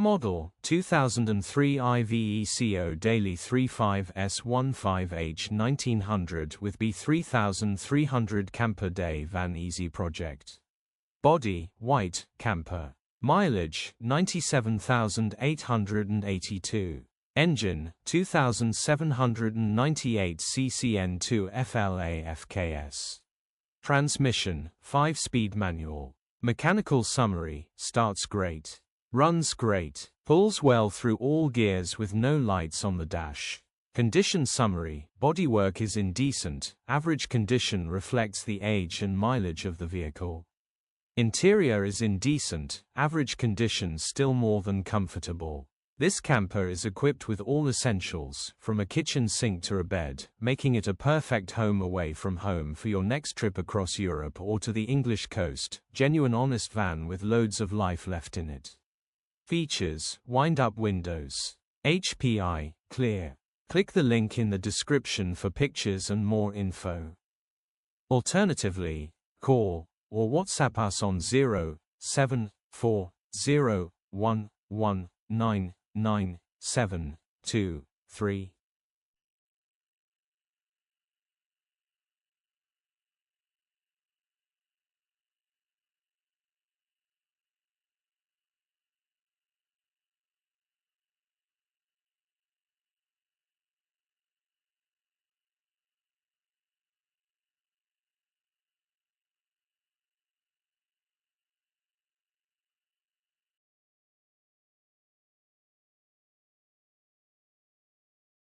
model, 2003 Iveco Daily 35S15H 1900 with B3300 camper day van easy project. Body, white, camper. Mileage, 97,882. Engine, 2798 ccN2 FLA FKS. Transmission, 5-speed manual. Mechanical summary, starts great. Runs great. Pulls well through all gears with no lights on the dash. Condition summary, bodywork is indecent, average condition reflects the age and mileage of the vehicle. Interior is indecent, average condition still more than comfortable. This camper is equipped with all essentials, from a kitchen sink to a bed, making it a perfect home away from home for your next trip across Europe or to the English coast. Genuine honest van with loads of life left in it. Features: wind-up windows. HPI, clear. Click the link in the description for pictures and more info. Alternatively, call or WhatsApp us on 07401199723.